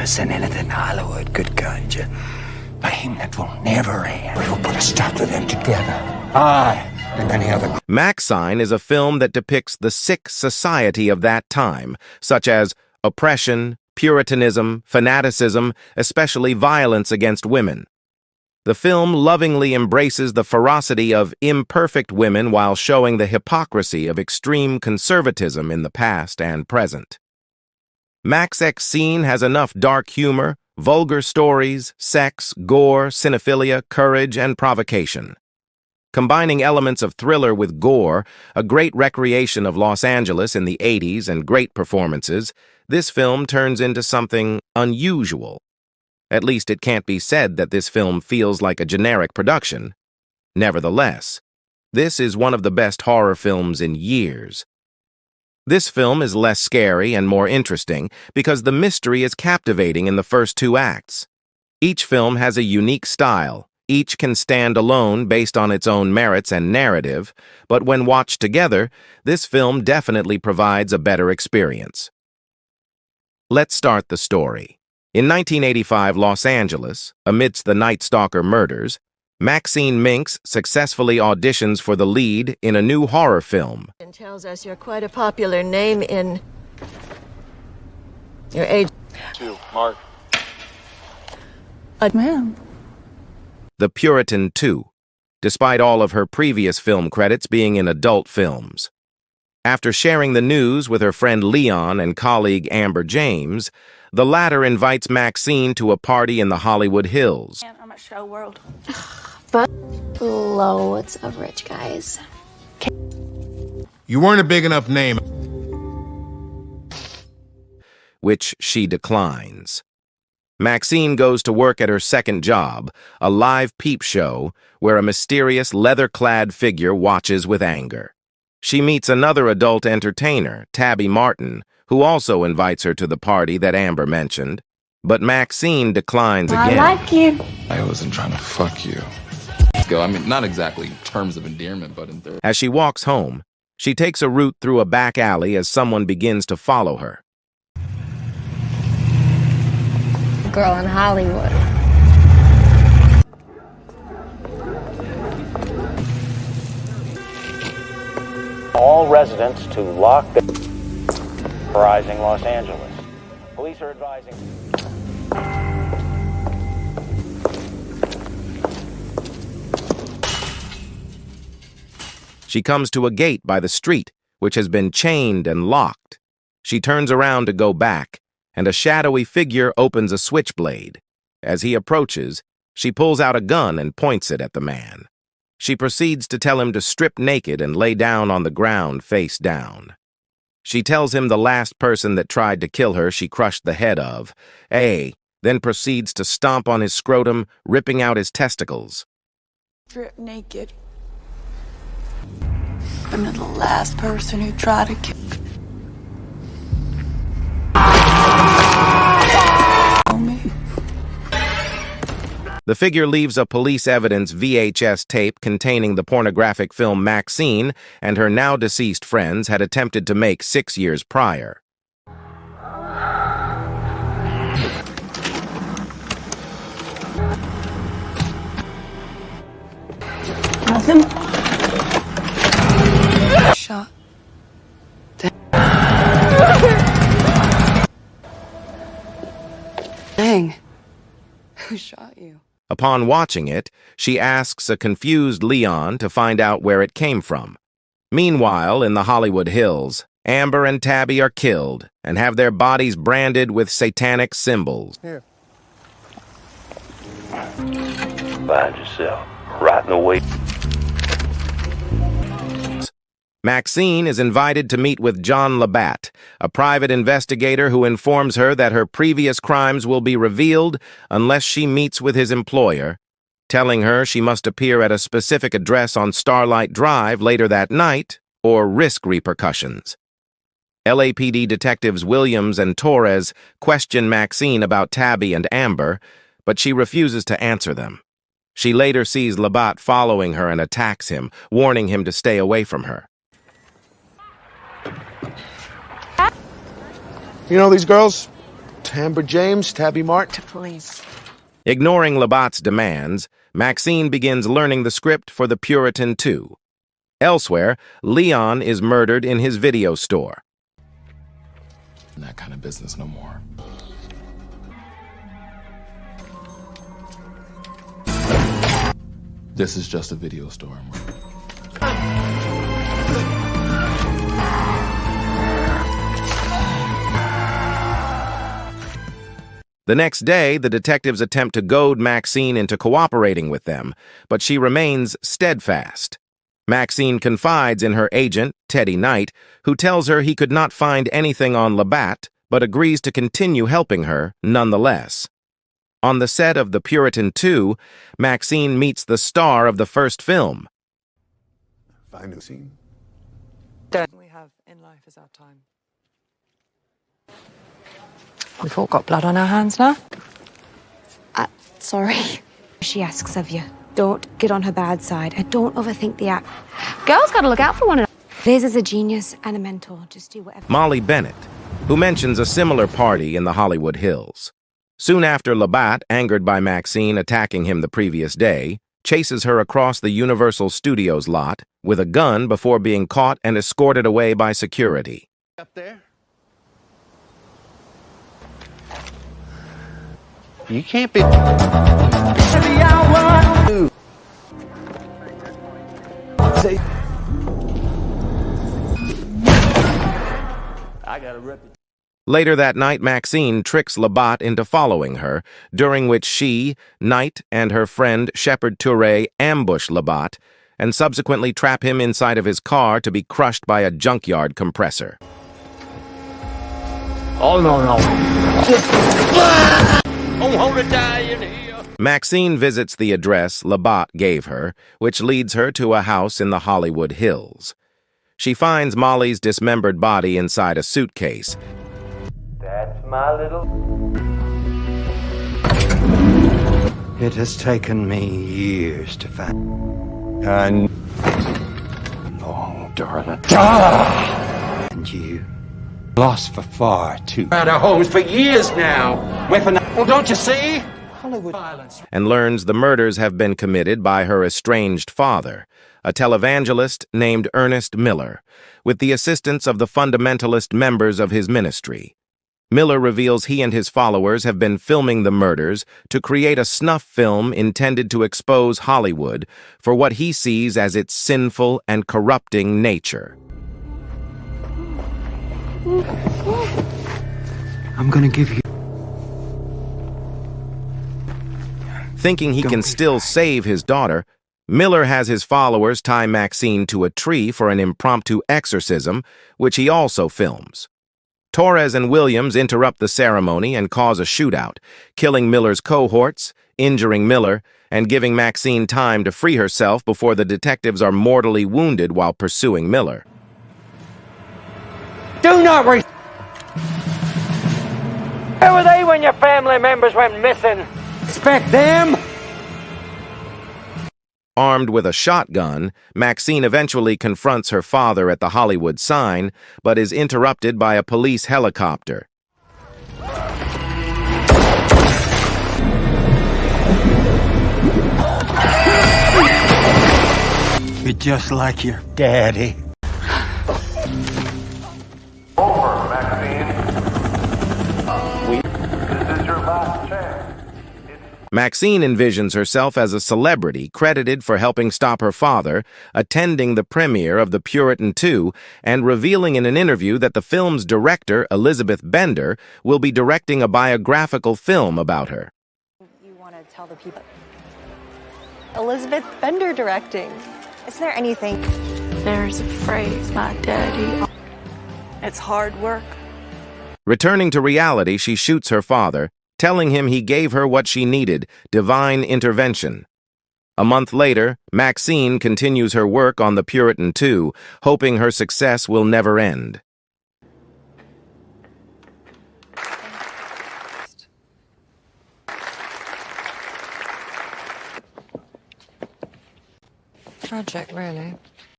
us than anything Hollywood could conjure. Pain that will never end. We'll put a stop to them together. I and many other. Maxxxine is a film that depicts the sick society of that time, such as oppression, Puritanism, fanaticism, especially violence against women. The film lovingly embraces the ferocity of imperfect women while showing the hypocrisy of extreme conservatism in the past and present. Maxxxine has enough dark humor, vulgar stories, sex, gore, cinephilia, courage, and provocation. Combining elements of thriller with gore, a great recreation of Los Angeles in the 80s, and great performances, this film turns into something unusual. At least it can't be said that this film feels like a generic production. Nevertheless, this is one of the best horror films in years. This film is less scary and more interesting because the mystery is captivating in the first 2 acts. Each film has a unique style. Each can stand alone based on its own merits and narrative, but when watched together, this film definitely provides a better experience. Let's start the story. In 1985 Los Angeles, amidst the Night Stalker murders, Maxine Minx successfully auditions for the lead in a new horror film. It tells us you're quite a popular name in your age. 2, Mark. Ma'am. The Puritan 2, despite all of her previous film credits being in adult films. After sharing the news with her friend Leon and colleague Amber James, the latter invites Maxine to a party in the Hollywood Hills. I'm a show world. But loads of rich guys. You weren't a big enough name. Which she declines. Maxine goes to work at her second job, a live peep show, where a mysterious leather-clad figure watches with anger. She meets another adult entertainer, Tabby Martin, who also invites her to the party that Amber mentioned. But Maxine declines again. I like you. I wasn't trying to fuck you. I mean, not exactly terms of endearment, but in third. As she walks home, she takes a route through a back alley as someone begins to follow her. Girl in Hollywood. All residents to lock the rising Los Angeles. Police are advising. She comes to a gate by the street, which has been chained and locked. She turns around to go back, and a shadowy figure opens a switchblade. As he approaches, she pulls out a gun and points it at the man. She proceeds to tell him to strip naked and lay down on the ground face down. She tells him the last person that tried to kill her she crushed the head of, then proceeds to stomp on his scrotum, ripping out his testicles. Strip naked. I'm the last person who tried to kill me. The figure leaves a police evidence VHS tape containing the pornographic film Maxine and her now-deceased friends had attempted to make 6 years prior. Nothing. Shot. Dang. Who shot you? Upon watching it, she asks a confused Leon to find out where it came from. Meanwhile, in the Hollywood Hills, Amber and Tabby are killed and have their bodies branded with satanic symbols. Here. Find yourself right in the way. Maxine is invited to meet with John Labatt, a private investigator who informs her that her previous crimes will be revealed unless she meets with his employer, telling her she must appear at a specific address on Starlight Drive later that night or risk repercussions. LAPD detectives Williams and Torres question Maxine about Tabby and Amber, but she refuses to answer them. She later sees Labatt following her and attacks him, warning him to stay away from her. You know these girls? Amber James, Tabby Martin. Please. Ignoring Labatte's demands, Maxine begins learning the script for The Puritan 2. Elsewhere, Leon is murdered in his video store. In that kind of business no more. This is just a video store. The next day, the detectives attempt to goad Maxine into cooperating with them, but she remains steadfast. Maxine confides in her agent, Teddy Knight, who tells her he could not find anything on Labatte, but agrees to continue helping her nonetheless. On the set of The Puritan 2, Maxine meets the star of the first film. Final scene. We have in life is our time. We've all got blood on our hands now. Sorry. She asks of you. Don't get on her bad side and don't overthink the act. Girls gotta look out for one another. Liz is a genius and a mentor. Just do whatever. Molly Bennett, who mentions a similar party in the Hollywood Hills. Soon after, Labatte, angered by Maxine attacking him the previous day, chases her across the Universal Studios lot with a gun before being caught and escorted away by security. Up there? You can't be. I got a reputation. Later that night, Maxine tricks Labatte into following her, during which she, Knight, and her friend Shepard Touré ambush Labatte and subsequently trap him inside of his car to be crushed by a junkyard compressor. Oh, no. I want to die in here. Maxine visits the address Labatte gave her, which leads her to a house in the Hollywood Hills. She finds Molly's dismembered body inside a suitcase. That's my little... It has taken me years to find. And long, darling. And you lost for far too. Out of homes for years now. Well, don't you see? Hollywood violence. And learns the murders have been committed by her estranged father, a televangelist named Ernest Miller, with the assistance of the fundamentalist members of his ministry. Miller reveals he and his followers have been filming the murders to create a snuff film intended to expose Hollywood for what he sees as its sinful and corrupting nature. I'm gonna give you. Thinking he can still save his daughter, Miller has his followers tie Maxine to a tree for an impromptu exorcism, which he also films. Torres and Williams interrupt the ceremony and cause a shootout, killing Miller's cohorts, injuring Miller, and giving Maxine time to free herself before the detectives are mortally wounded while pursuing Miller. Do not re... Where were they when your family members went missing? Expect them? Armed with a shotgun, Maxine eventually confronts her father at the Hollywood sign, but is interrupted by a police helicopter. You're just like your daddy. Over, Maxine. This is your last chance. Maxine envisions herself as a celebrity credited for helping stop her father, attending the premiere of The Puritan 2, and revealing in an interview that the film's director, Elizabeth Bender, will be directing a biographical film about her. You want to tell the people. Elizabeth Bender directing. Is there anything? There's a phrase, my daddy. It's hard work. Returning to reality, she shoots her father, telling him he gave her what she needed, divine intervention. A month later, Maxine continues her work on The Puritan 2, hoping her success will never end. Tragic, really.